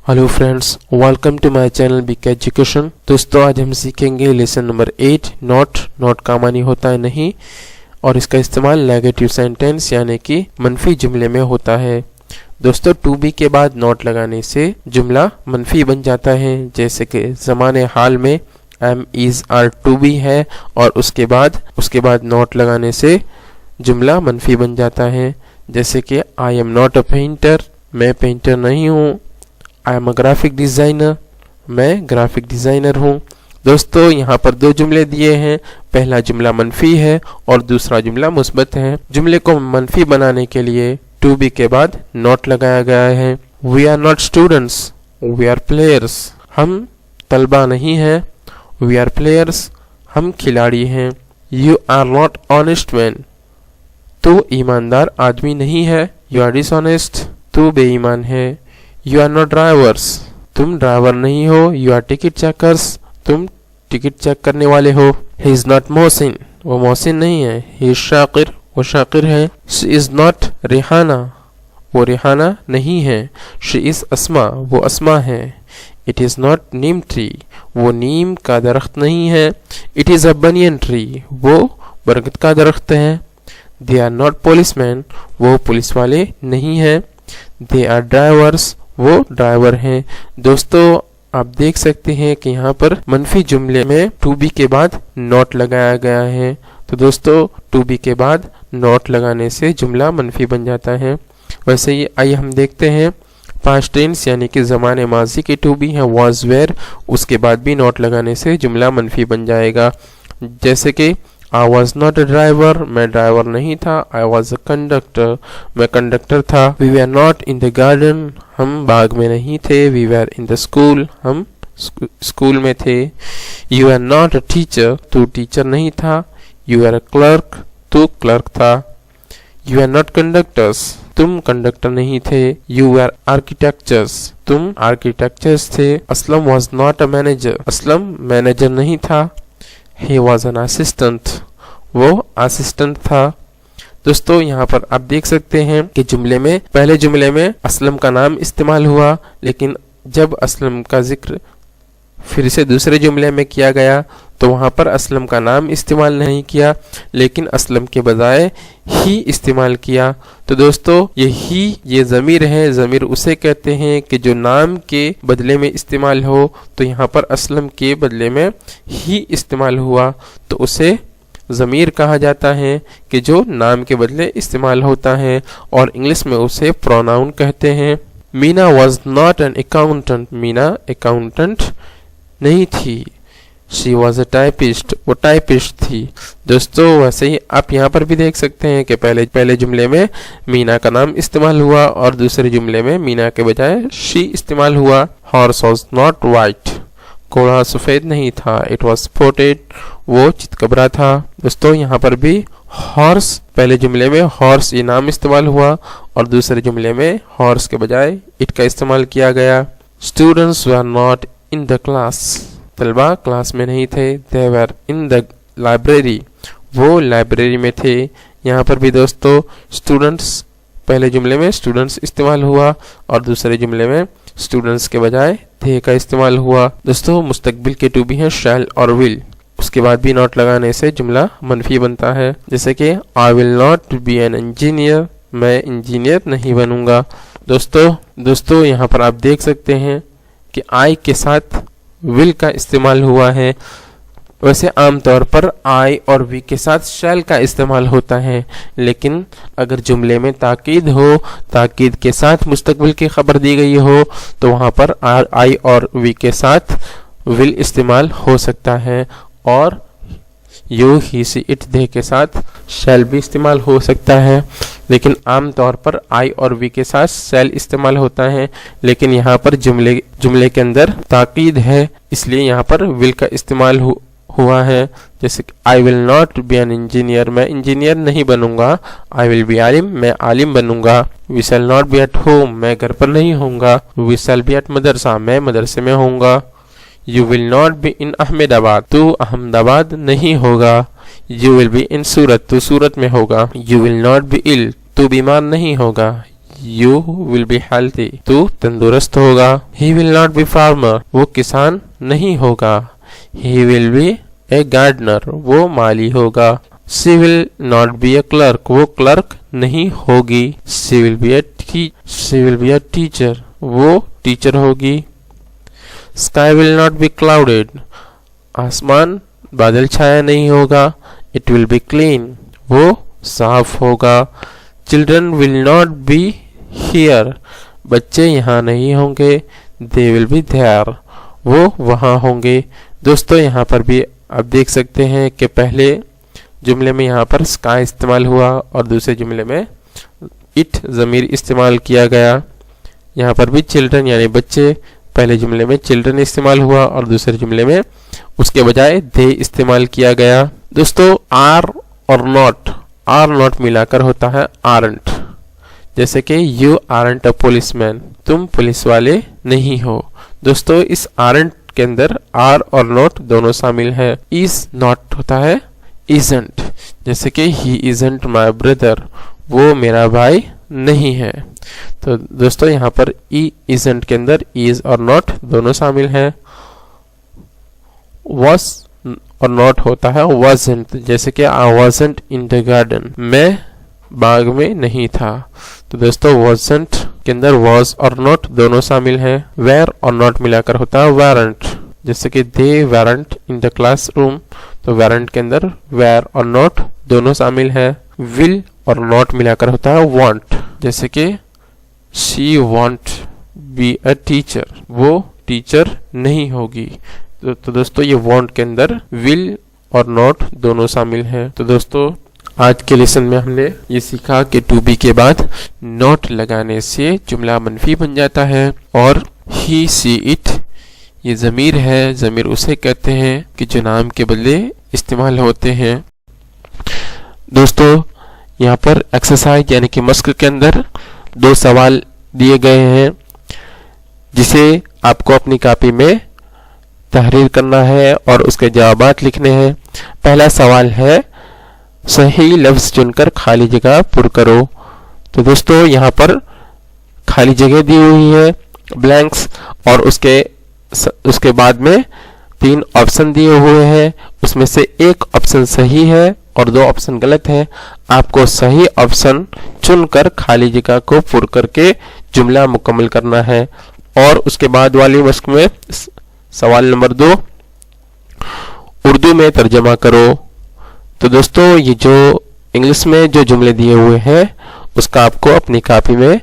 Hello friends, welcome to my channel BK education. दोस्तों, आज हम सीखेंगे लेसन नंबर 8 नॉट का मानी होता है नहीं, और इसका इस्तेमाल नेगेटिव सेंटेंस यानी कि मनफी जुमले में होता है। दोस्तों, टू बी के बाद नॉट लगाने से जुमला मनफी बन जाता है, जैसे कि ज़माने हाल में am is are to be है और उसके बाद नॉट लगाने से जुमला मनफी बन जाता है, जैसे कि I am not a painter, मैं पेंटर नहीं हूँ। I am a graphic designer, मैं ग्राफिक डिज़ाइनर हूँ। दोस्तों, यहाँ पर दो जुमले दिए हैं। पहला जुमला मनफी है और दूसरा जुमला मुस्बत है। जुमले को मनफी बनाने के लिए टू बी के बाद नॉट लगाया गया है। We are not students, we are players, हम तलबा नहीं हैं। वी आर प्लेयर्स, हम खिलाड़ी हैं। You are not honest man, तू ईमानदार आदमी नहीं है। यू आर डिसऑनेस्ट, तू बेईमान है। यू आर नॉट ड्राइवर्स, तुम ड्राइवर नहीं हो। यू आर टिकट चेकर्स, तुम टिकट चेक करने वाले हो। ही इज नॉट मोहसिन, वो मोहसिन नहीं है। ही इज शाकिर, वो शाकिर है। शी इज नॉट रिहाना, वो रिहाना नहीं है। शी इज अस्मा, वो अस्मा है। It is not Neem tree, वो नीम का दरख्त नहीं है। It is a banyan tree, वो बरगद का दरख्त है। दे आर नॉट पुलिसमैन, वो पुलिस वाले नहीं है। दे आर ड्राइवर्स, वो ड्राइवर हैं। दोस्तों, आप देख सकते हैं कि यहाँ पर मनफी जुमले में टू बी के बाद नॉट लगाया गया है। तो दोस्तों, टू बी के बाद नॉट लगाने से जुमला मनफी बन जाता है। वैसे ही आइए हम देखते हैं पास्ट टेंस यानी कि ज़माने माजी की टू बी है वाज वेयर, उसके बाद भी नॉट लगाने से जुमला मनफी बन जाएगा। जैसे कि I was not a driver, मैं ड्राइवर नहीं था। आई वॉज अ कंडक्टर, मैं कंडक्टर था। We were not in the garden, हम बाग में नहीं थे। We were in the school, हम स्कूल में थे। You are not a teacher, तू टीचर नहीं था। यू आर अ क्लर्क, तू क्लर्क था। यू आर नॉट कंडक्टर्स, तुम कंडक्टर नहीं थे। यू आर आर्किटेक्चर्स, तुम आर्किटेक्चर्स थे। Aslam was not a manager, Aslam manager नहीं था। He was an assistant, वो असिस्टेंट था। दोस्तों, यहाँ पर आप देख सकते हैं कि जुमले में पहले जुमले में असलम का नाम इस्तेमाल हुआ, लेकिन जब असलम का जिक्र फिर से दूसरे जुमले में किया गया तो वहाँ पर असलम का नाम इस्तेमाल नहीं किया, लेकिन असलम के बजाय ही इस्तेमाल किया। तो दोस्तों, ये ज़मीर है। ज़मीर उसे कहते हैं कि जो नाम के बदले में इस्तेमाल हो। तो यहाँ पर असलम के बदले में ही इस्तेमाल हुआ, तो उसे ज़मीर कहा जाता है कि जो नाम के बदले इस्तेमाल होता है, और इंग्लिश में उसे प्रोनाउन कहते हैं। Meena was not an accountant, Meena accountant नहीं थी। शी वॉज अ टाइपिस्ट, वो टाइपिस्ट थी। दोस्तों, वैसे ही आप यहाँ पर भी देख सकते हैं कि पहले जुमले में मीना का नाम इस्तेमाल हुआ और दूसरे जुमले में मीना के बजाय शी इस्तेमाल हुआ। हॉर्स वॉज नॉट वाइट, घोड़ा सफ़ेद नहीं था। इट वॉज स्पॉटेड, वो चितकबरा था। दोस्तों, यहाँ पर भी हॉर्स, पहले जुमले में हॉर्स ये नाम इस्तेमाल हुआ और दूसरे जुमले में हॉर्स के बजाय इट का इस्तेमाल किया गया। Students were not in the class, तलबा क्लास में नहीं थे। दे वर इन द लाइब्रेरी, वो लाइब्रेरी में थे। यहाँ पर भी दोस्तों, स्टूडेंट्स, पहले जुमले में स्टूडेंट्स इस्तेमाल हुआ और दूसरे जुमले में स्टूडेंट्स के बजाय थे का इस्तेमाल हुआ। दोस्तों, मुस्तकबिल के टू बी हैं शैल और विल, उसके बाद भी नॉट लगाने से जुमला मनफी बनता है। जैसे कि आई will not be an engineer, मैं इंजीनियर नहीं बनूंगा। दोस्तों, यहाँ पर आप देख सकते हैं कि आई के साथ विल का इस्तेमाल हुआ है। वैसे आमतौर पर आई और वी के साथ शैल का इस्तेमाल होता है, लेकिन अगर जुमले में ताकीद हो, ताकीद के साथ मुस्तकबिल की खबर दी गई हो, तो वहाँ पर आई और वी के साथ विल इस्तेमाल हो सकता है, और you he see it they के साथ शैल भी इस्तेमाल हो सकता है। लेकिन आमतौर पर आई और वी के साथ शैल इस्तेमाल होता है, लेकिन यहाँ पर जुमले के अंदर ताकीद है, इसलिए यहाँ पर विल का इस्तेमाल हुआ है। जैसे I will not be an engineer, मैं इंजीनियर नहीं बनूंगा। आई विल बी आलिम, मैं आलिम बनूंगा। We shall not be at home, मैं घर पर नहीं होऊंगा। We shall be at madrasa, मैं मदरसे में होऊंगा। You will not be in Ahmedabad, तू अहमदाबाद नहीं होगा। You will be in Surat, तू सूरत में होगा। You will not be ill, तू बीमार नहीं होगा। यू विल बी हेल्थी, तू तंदुरुस्त होगा। He will not be farmer, वो किसान नहीं होगा। He will be a gardener, वो माली होगा। She will not be a clerk, वो क्लर्क नहीं होगी। She will be a teacher, वो टीचर होगी। Sky will not be clouded, आसमान बादल छाया नहीं होगा। इट विल बी क्लीन, वो साफ होगा। Children will not be here, बच्चे यहाँ नहीं होंगे। दे विल बी देयर, वो वहाँ होंगे। दोस्तों यहाँ पर भी आप देख सकते हैं कि पहले जुमले में यहाँ पर स्काई इस्तेमाल हुआ और दूसरे जुमले में इट ज़मीर इस्तेमाल किया गया। यहाँ पर भी चिल्ड्रन यानी बच्चे, पहले जुमले में चिल्ड्रन इस्तेमाल हुआ और दूसरे जुमले में उसके बजाय दे इस्तेमाल किया गया। दोस्तों आर और नॉट मिलाकर होता है आरंट। जैसे कि यू आरंट अ पुलिसमैन, तुम पुलिस वाले नहीं हो। दोस्तों इस आरंट के अंदर आर और नॉट दोनों शामिल है। इज नॉट होता है इजंट, जैसे कि ही इजंट माय ब्रदर, वो मेरा भाई नहीं है। तो दोस्तों यहाँ पर ई इजंट के अंदर इज और नॉट दोनों शामिल हैं। वॉज और नॉट होता है wasn't, जैसे कि I wasn't in the garden, मैं बाग में नहीं था। तो दोस्तों wasn't के अंदर was और not दोनों शामिल हैं। were और not मिलाकर होता है weren't, जैसे कि they weren't in the classroom, तो weren't के अंदर were और not दोनों शामिल हैं। will और not मिलाकर होता है want, जैसे कि she won't be a teacher, वो टीचर नहीं होगी। तो दोस्तों ये want के अंदर will और not दोनों शामिल हैं। तो दोस्तों आज के लेसन में हमने ये सीखा कि to be के बाद not लगाने से जुमला मनफी बन जाता है। और he she it ये ज़मीर है, ज़मीर उसे कहते हैं कि जो नाम के बदले इस्तेमाल होते हैं। दोस्तों यहाँ पर एक्सरसाइज यानी कि मस्क के अंदर 2 सवाल दिए गए हैं जिसे आपको अपनी कॉपी में तहरीर करना है और उसके जवाबात लिखने हैं। पहला सवाल है सही लफ्ज चुनकर खाली जगह पुर करो। तो दोस्तों यहाँ पर खाली जगह दी हुई है ब्लैंक्स और उसके बाद में 3 ऑप्शन दिए हुए हैं। उसमें से एक ऑप्शन सही है और 2 ऑप्शन गलत है। आपको सही ऑप्शन चुनकर खाली जगह को पुर करके जुमला मुकम्मल करना है। और उसके बाद वाली मस्क में सवाल नंबर 2 उर्दू में तर्जमा करो। तो दोस्तों ये जो इंग्लिश में जो जुमले दिए हुए हैं उसका आपको अपनी कॉपी में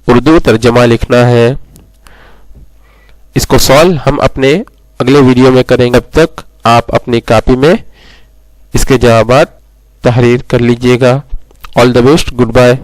उर्दू तर्जमा लिखना है। इसको सॉल्व हम अपने अगले वीडियो में करेंगे। अब तक आप अपनी कॉपी में इसके जवाबात तहरीर कर लीजिएगा। All the best, good bye.